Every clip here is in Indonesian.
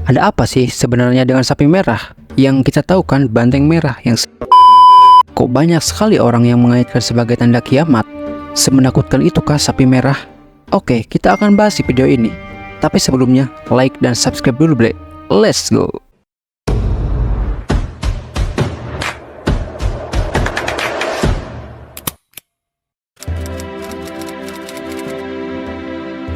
Ada apa sih sebenarnya dengan sapi merah? Yang kita tahu kan banteng merah yang kok banyak sekali orang yang mengaitkan sebagai tanda kiamat? Semenakutkan itukah sapi merah? Oke, kita akan bahas di video ini. Tapi sebelumnya, like dan subscribe dulu, Ble. Let's go!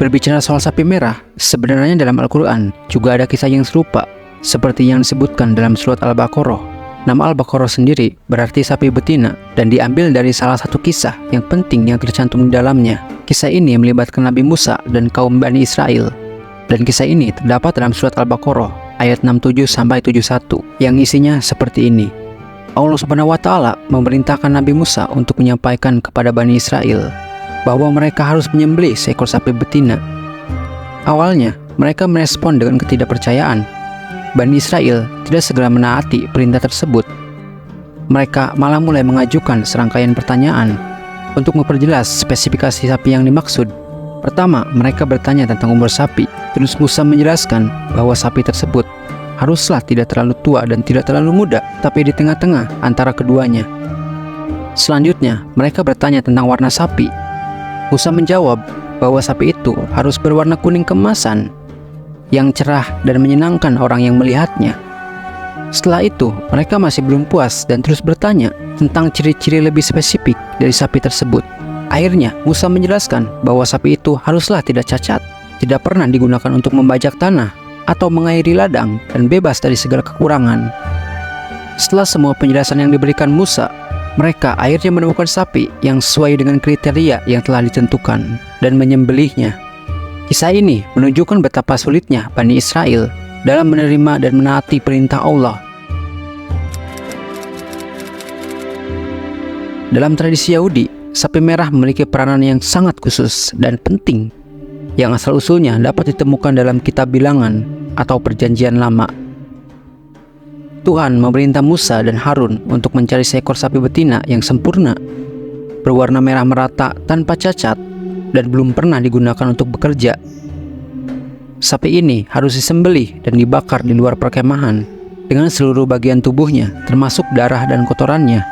Berbicara soal sapi merah, sebenarnya dalam Al-Quran juga ada kisah yang serupa, seperti yang disebutkan dalam surat Al-Baqarah. Nama Al-Baqarah sendiri berarti sapi betina, dan diambil dari salah satu kisah yang penting yang tercantum di dalamnya. Kisah ini melibatkan Nabi Musa dan kaum Bani Israel. Dan kisah ini terdapat dalam surat Al-Baqarah ayat 67-71 yang isinya seperti ini. Allah Subhanahu wa Ta'ala memerintahkan Nabi Musa untuk menyampaikan kepada Bani Israel bahwa mereka harus menyembelih seekor sapi betina. Awalnya, mereka merespon dengan ketidakpercayaan. Bani Israel tidak segera menaati perintah tersebut. Mereka malah mulai mengajukan serangkaian pertanyaan untuk memperjelas spesifikasi sapi yang dimaksud. Pertama, mereka bertanya tentang umur sapi. Terus Musa menjelaskan bahwa sapi tersebut haruslah tidak terlalu tua dan tidak terlalu muda, tapi di tengah-tengah antara keduanya. Selanjutnya, mereka bertanya tentang warna sapi. Musa menjawab bahwa sapi itu harus berwarna kuning keemasan yang cerah dan menyenangkan orang yang melihatnya. Setelah itu, mereka masih belum puas dan terus bertanya tentang ciri-ciri lebih spesifik dari sapi tersebut. Akhirnya, Musa menjelaskan bahwa sapi itu haruslah tidak cacat, tidak pernah digunakan untuk membajak tanah atau mengairi ladang, dan bebas dari segala kekurangan. Setelah semua penjelasan yang diberikan Musa, mereka akhirnya menemukan sapi yang sesuai dengan kriteria yang telah ditentukan dan menyembelihnya. Kisah ini menunjukkan betapa sulitnya Bani Israel dalam menerima dan menaati perintah Allah. Dalam tradisi Yahudi, sapi merah memiliki peranan yang sangat khusus dan penting yang asal-usulnya dapat ditemukan dalam kitab bilangan atau perjanjian lama. Tuhan memerintah Musa dan Harun untuk mencari seekor sapi betina yang sempurna, berwarna merah merata tanpa cacat, dan belum pernah digunakan untuk bekerja. Sapi ini harus disembelih dan dibakar di luar perkemahan dengan seluruh bagian tubuhnya, termasuk darah dan kotorannya.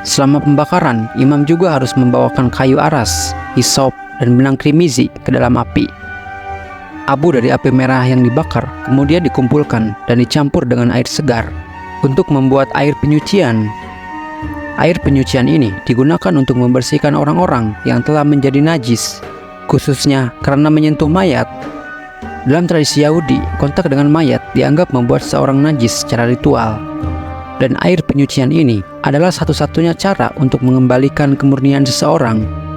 Selama pembakaran, imam juga harus membawakan kayu aras, hisop, dan benang krimizi ke dalam api. Abu dari api merah yang dibakar kemudian dikumpulkan dan dicampur dengan air segar untuk membuat air penyucian. Air penyucian ini digunakan untuk membersihkan orang-orang yang telah menjadi najis, khususnya karena menyentuh mayat. Dalam tradisi Yahudi, kontak dengan mayat dianggap membuat seorang najis secara ritual. Dan air penyucian ini adalah satu-satunya cara untuk mengembalikan kemurnian seseorang.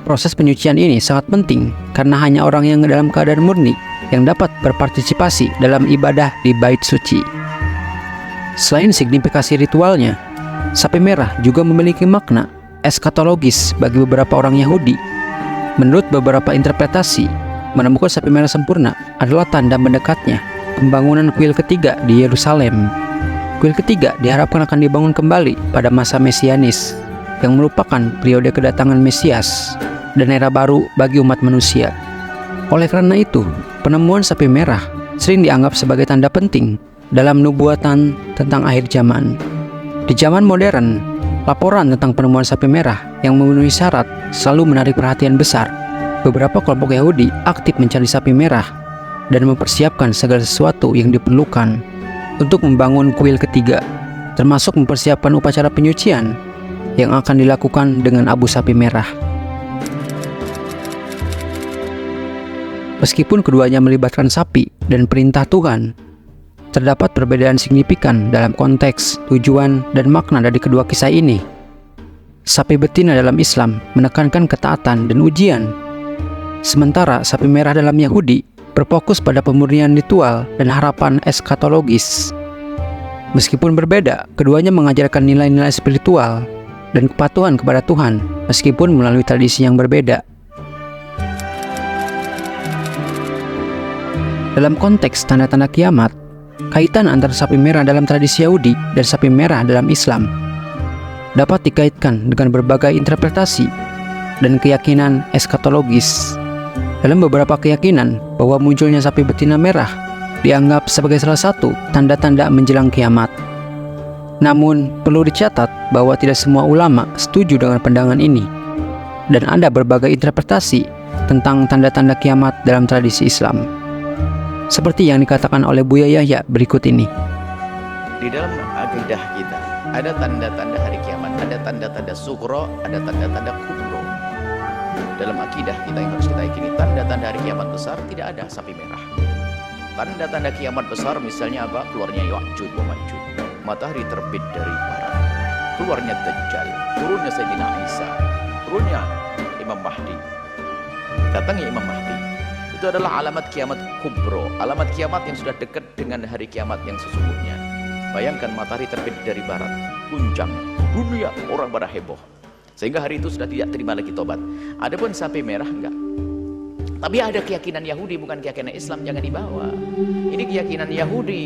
Proses penyucian ini sangat penting karena hanya orang yang dalam keadaan murni yang dapat berpartisipasi dalam ibadah di bait suci. Selain signifikasi ritualnya, sapi merah juga memiliki makna eskatologis bagi beberapa orang Yahudi. Menurut beberapa interpretasi, menemukan sapi merah sempurna adalah tanda mendekatnya pembangunan kuil ketiga di Yerusalem. Kuil ketiga diharapkan akan dibangun kembali pada masa Mesianis, yang merupakan periode kedatangan Mesias dan era baru bagi umat manusia. Oleh karena itu, penemuan sapi merah sering dianggap sebagai tanda penting dalam nubuatan tentang akhir zaman. Di zaman modern, laporan tentang penemuan sapi merah yang memenuhi syarat selalu menarik perhatian besar. Beberapa kelompok Yahudi aktif mencari sapi merah dan mempersiapkan segala sesuatu yang diperlukan untuk membangun kuil ketiga, termasuk mempersiapkan upacara penyucian yang akan dilakukan dengan abu sapi merah. Meskipun keduanya melibatkan sapi dan perintah Tuhan, terdapat perbedaan signifikan dalam konteks, tujuan, dan makna dari kedua kisah ini. Sapi betina dalam Islam menekankan ketaatan dan ujian, sementara sapi merah dalam Yahudi berfokus pada pemurnian ritual dan harapan eskatologis. Meskipun berbeda, keduanya mengajarkan nilai-nilai spiritual dan kepatuhan kepada Tuhan, meskipun melalui tradisi yang berbeda. Dalam konteks tanda-tanda kiamat, kaitan antara sapi merah dalam tradisi Yahudi dan sapi merah dalam Islam dapat dikaitkan dengan berbagai interpretasi dan keyakinan eskatologis. Dalam beberapa keyakinan bahwa munculnya sapi betina merah dianggap sebagai salah satu tanda-tanda menjelang kiamat. Namun, perlu dicatat bahwa tidak semua ulama setuju dengan pandangan ini, dan ada berbagai interpretasi tentang tanda-tanda kiamat dalam tradisi Islam. Seperti yang dikatakan oleh Buya Yahya berikut ini. Di dalam akidah kita ada tanda-tanda hari kiamat, ada tanda-tanda sugro, ada tanda-tanda kubro. Dalam akidah kita yang harus kita yakini, tanda-tanda hari kiamat besar tidak ada sapi merah. Tanda-tanda kiamat besar misalnya apa? Keluarnya Ya'juj wa Ma'juj, matahari terbit dari barat, keluarnya Dajjal, turunnya Sayyidina Isa, turunnya Imam Mahdi, datangnya Imam Mahdi. Itu adalah alamat kiamat kubro, alamat kiamat yang sudah dekat dengan hari kiamat yang sesungguhnya. Bayangkan matahari terbit dari barat, guncang dunia, orang pada heboh, sehingga hari itu sudah tidak terima lagi tobat. Adapun sapi merah enggak. Tapi ada keyakinan Yahudi, bukan keyakinan Islam, jangan dibawa. Ini keyakinan Yahudi.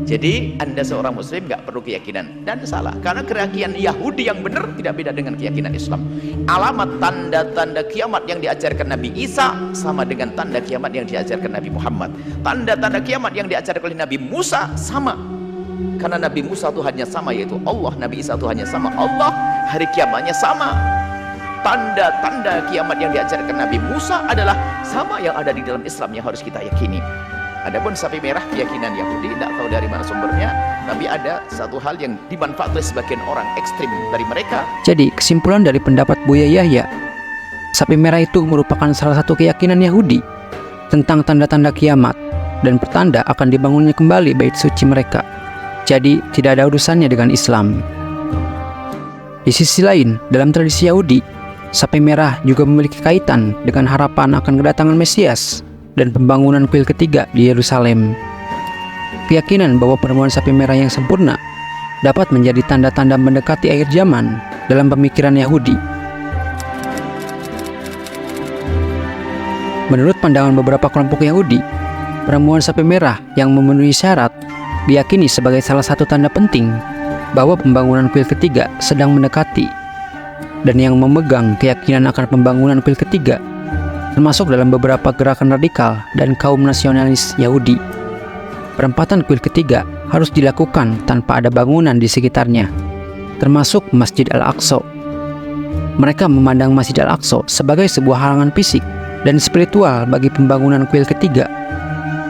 Jadi Anda seorang muslim nggak perlu keyakinan, dan salah, karena keyakinan Yahudi yang benar tidak beda dengan keyakinan Islam. Alamat tanda-tanda kiamat yang diajarkan Nabi Isa sama dengan tanda kiamat yang diajarkan Nabi Muhammad. Tanda-tanda kiamat yang diajarkan oleh Nabi Musa sama, karena Nabi Musa Tuhannya sama, yaitu Allah. Nabi Isa Tuhannya sama, Allah. Hari kiamatnya sama. Tanda-tanda kiamat yang diajarkan Nabi Musa adalah sama yang ada di dalam Islam yang harus kita yakini. Adapun sapi merah keyakinan Yahudi, tidak tahu dari mana sumbernya, tapi ada satu hal yang dimanfaatkan sebagian orang ekstrim dari mereka. Jadi kesimpulan dari pendapat Buya Yahya, sapi merah itu merupakan salah satu keyakinan Yahudi tentang tanda-tanda kiamat dan pertanda akan dibangunnya kembali bait suci mereka. Jadi tidak ada urusannya dengan Islam. Di sisi lain, dalam tradisi Yahudi, sapi merah juga memiliki kaitan dengan harapan akan kedatangan Mesias dan pembangunan kuil ketiga di Yerusalem. Keyakinan bahwa penemuan sapi merah yang sempurna dapat menjadi tanda-tanda mendekati akhir zaman dalam pemikiran Yahudi. Menurut pandangan beberapa kelompok Yahudi, penemuan sapi merah yang memenuhi syarat diyakini sebagai salah satu tanda penting bahwa pembangunan kuil ketiga sedang mendekati, dan yang memegang keyakinan akan pembangunan kuil ketiga termasuk dalam beberapa gerakan radikal dan kaum nasionalis Yahudi. Perempatan kuil ketiga harus dilakukan tanpa ada bangunan di sekitarnya, termasuk Masjid Al-Aqsa. Mereka memandang Masjid Al-Aqsa sebagai sebuah halangan fisik dan spiritual bagi pembangunan kuil ketiga,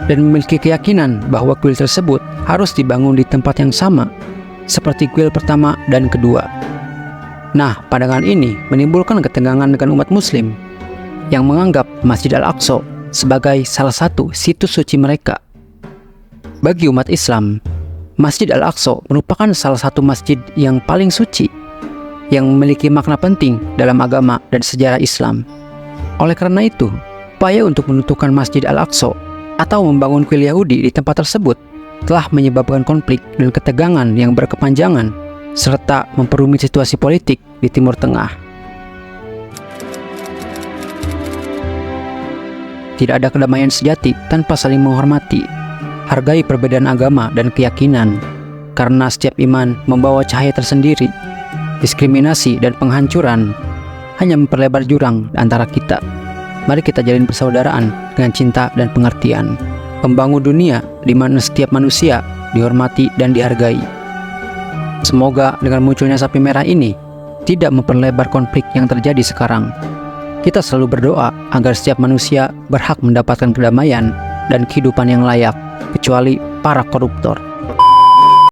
dan memiliki keyakinan bahwa kuil tersebut harus dibangun di tempat yang sama seperti kuil pertama dan kedua. Nah, pandangan ini menimbulkan ketegangan dengan umat muslim yang menganggap Masjid Al-Aqsa sebagai salah satu situs suci mereka. Bagi umat Islam, Masjid Al-Aqsa merupakan salah satu masjid yang paling suci, yang memiliki makna penting dalam agama dan sejarah Islam. Oleh karena itu, upaya untuk menentukan Masjid Al-Aqsa atau membangun kuil Yahudi di tempat tersebut telah menyebabkan konflik dan ketegangan yang berkepanjangan, serta memperumit situasi politik di Timur Tengah. Tidak ada kedamaian sejati tanpa saling menghormati. Hargai perbedaan agama dan keyakinan, karena setiap iman membawa cahaya tersendiri. Diskriminasi dan penghancuran hanya memperlebar jurang antara kita. Mari kita jalin persaudaraan dengan cinta dan pengertian. Membangun dunia di mana setiap manusia dihormati dan dihargai. Semoga dengan munculnya sapi merah ini tidak memperlebar konflik yang terjadi sekarang. Kita selalu berdoa agar setiap manusia berhak mendapatkan kedamaian dan kehidupan yang layak, kecuali para koruptor.